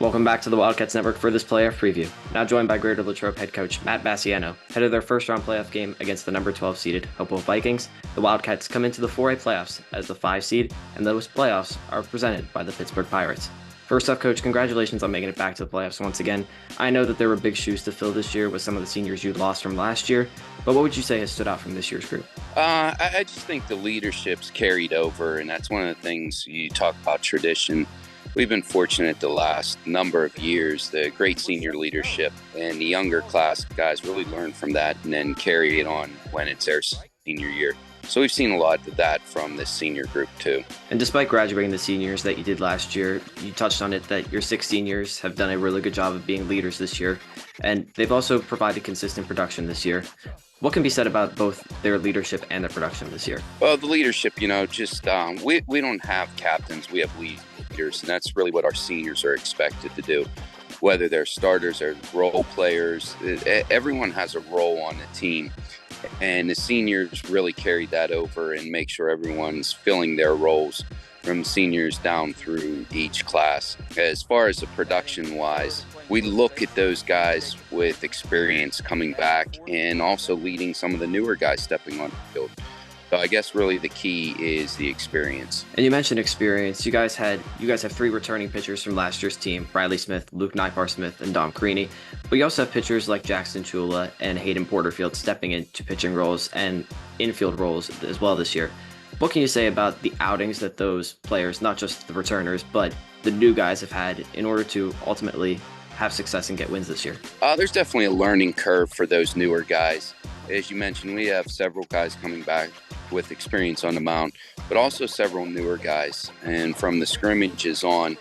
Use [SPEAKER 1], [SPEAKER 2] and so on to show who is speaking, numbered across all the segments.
[SPEAKER 1] Welcome back to the Wildcats Network for this playoff preview. Now joined by Greater Latrobe head coach Matt Basciano. Head of their first-round playoff game against the number 12-seeded Hopewell Vikings, the Wildcats come into the 4A playoffs as the 5 seed, and those playoffs are presented by the Pittsburgh Pirates. First off, Coach, congratulations on making it back to the playoffs once again. I know that there were big shoes to fill this year with some of the seniors you lost from last year, but what would you say has stood out from this year's group?
[SPEAKER 2] I just think the leadership's carried over, and that's one of the things you talk about tradition. We've been fortunate the last number of years, the great senior leadership and the younger class guys really learn from that and then carry it on when it's their senior year. So we've seen a lot of that from this senior group too.
[SPEAKER 1] And despite graduating the seniors that you did last year, you touched on it that your 6 seniors have done a really good job of being leaders this year, and they've also provided consistent production this year. What can be said about both their leadership and their production this year?
[SPEAKER 2] Well, the leadership, we don't have captains, we have leaders, and that's really what our seniors are expected to do. Whether they're starters or role players, everyone has a role on the team. And the seniors really carry that over and make sure everyone's filling their roles from seniors down through each class. As far as the production-wise, we look at those guys with experience coming back and also leading some of the newer guys stepping on the field. So I guess really the key is the experience.
[SPEAKER 1] And you mentioned experience. You guys have 3 returning pitchers from last year's team: Riley Smith, Luke Nypar-Smith, and Dom Creaney. But you also have pitchers like Jackson Chula and Hayden Porterfield stepping into pitching roles and infield roles as well this year. What can you say about the outings that those players, not just the returners, but the new guys have had in order to ultimately have success and get wins this year?
[SPEAKER 2] There's definitely a learning curve for those newer guys. As you mentioned, we have several guys coming back with experience on the mound, but also several newer guys. And from the scrimmages on,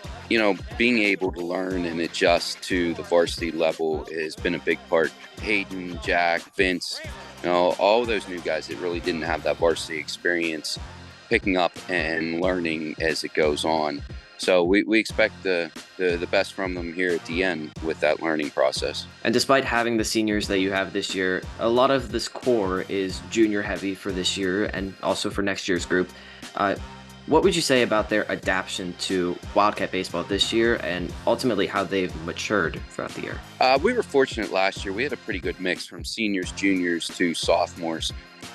[SPEAKER 2] being able to learn and adjust to the varsity level has been a big part. Hayden, Jack, Vince, all of those new guys that really didn't have that varsity experience, picking up and learning as it goes on. So we expect the best from them here at the end with that learning process.
[SPEAKER 1] And despite having the seniors that you have this year, a lot of this core is junior heavy for this year and also for next year's group. What would you say about their adaptation to Wildcat baseball this year and ultimately how they've matured throughout the year?
[SPEAKER 2] We were fortunate last year. We had a pretty good mix from seniors, juniors to sophomores.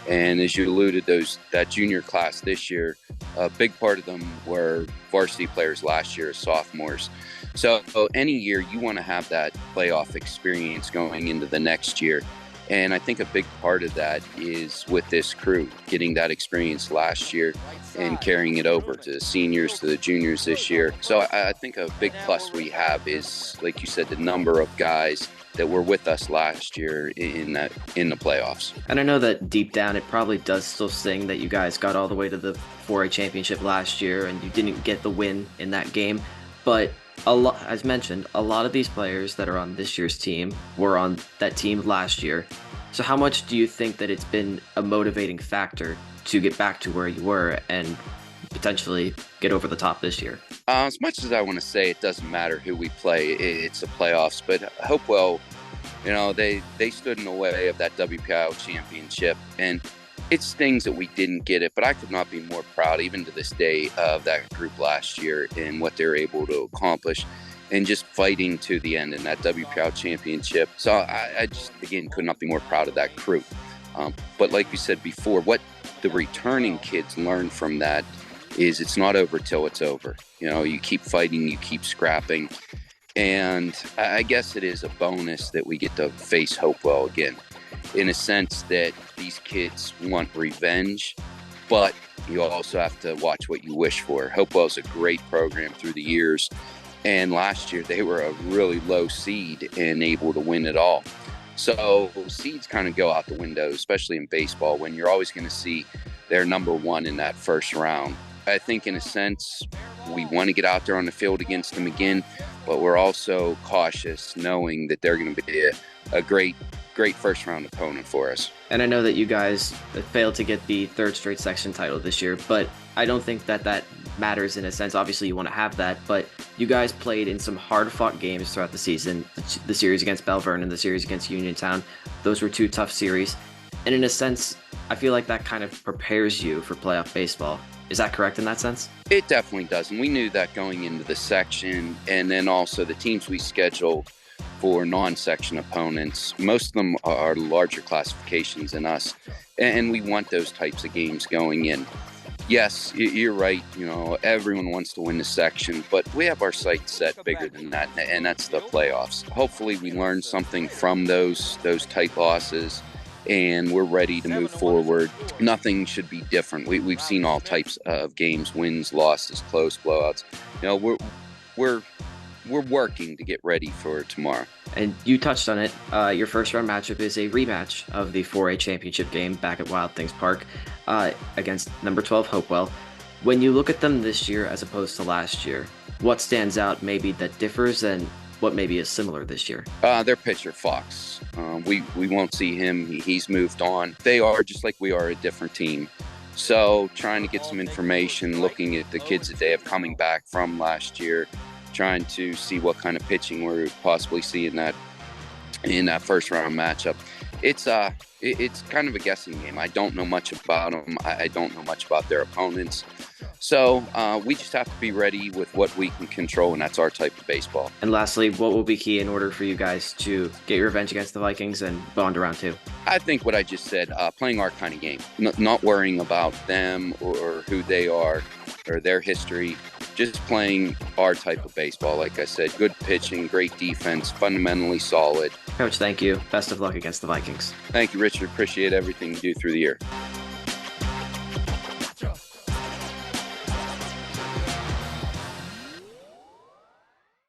[SPEAKER 2] And as you alluded, that junior class this year, a big part of them were varsity players last year as sophomores. So any year you want to have that playoff experience going into the next year. And I think a big part of that is with this crew, getting that experience last year and carrying it over to the seniors, to the juniors this year. So I think a big plus we have is, like you said, the number of guys that were with us last year in the playoffs.
[SPEAKER 1] And I know that deep down it probably does still sting that you guys got all the way to the 4A championship last year and you didn't get the win in that game. But as mentioned, a lot of these players that are on this year's team were on that team last year. So how much do you think that it's been a motivating factor to get back to where you were and potentially get over the top this year?
[SPEAKER 2] As much as I want to say it doesn't matter who we play, it's the playoffs. But Hopewell, they stood in the way of that WPIAL Championship. And it stings that we didn't get it, but I could not be more proud, even to this day, of that group last year and what they're able to accomplish and just fighting to the end in that WPIAL Championship. So I just, again, could not be more proud of that crew. But like you said before, what the returning kids learn from that is it's not over till it's over. You keep fighting, you keep scrapping. And I guess it is a bonus that we get to face Hopewell again, in a sense that these kids want revenge, but you also have to watch what you wish for. Hopewell's a great program through the years, and last year they were a really low seed and able to win it all. So seeds kind of go out the window, especially in baseball, when you're always going to see they're number 1 in that first round. I think in a sense, we want to get out there on the field against them again, but we're also cautious knowing that they're going to be a great first round opponent for us.
[SPEAKER 1] And I know that you guys failed to get the 3rd straight section title this year, but I don't think that matters in a sense. Obviously you want to have that, but you guys played in some hard fought games throughout the season. The series against Belle Vernon, the series against Uniontown, those were 2 tough series. And in a sense, I feel like that kind of prepares you for playoff baseball. Is that correct in that sense?
[SPEAKER 2] It definitely does. And we knew that going into the section, and then also the teams we schedule for non-section opponents. Most of them are larger classifications than us, and we want those types of games going in. Yes, you're right. Everyone wants to win the section, but we have our sights set bigger than that, and that's the playoffs. Hopefully we learn something from those tight losses, and we're ready to move forward. Nothing should be different. We've seen all types of games, wins, losses, close blowouts. We're working to get ready for tomorrow.
[SPEAKER 1] And you touched on it. Your first round matchup is a rematch of the 4A championship game back at Wild Things Park against number 12 Hopewell. When you look at them this year as opposed to last year, what stands out maybe that differs and what maybe is similar this year?
[SPEAKER 2] Their pitcher, Fox. We won't see him. He's moved on. They are, just like we are, a different team. So trying to get some information, looking at the kids that they have coming back from last year, trying to see what kind of pitching we're possibly seeing in that first round matchup. It's kind of a guessing game. I don't know much about them. I don't know much about their opponents. So we just have to be ready with what we can control, and that's our type of baseball.
[SPEAKER 1] And lastly, what will be key in order for you guys to get your revenge against the Vikings and go on to round 2?
[SPEAKER 2] I think what I just said, playing our kind of game, not worrying about them or who they are or their history, just playing our type of baseball. Like I said, good pitching, great defense, fundamentally solid.
[SPEAKER 1] Coach, thank you. Best of luck against the Vikings.
[SPEAKER 2] Thank you, Richard. Appreciate everything you do through the year.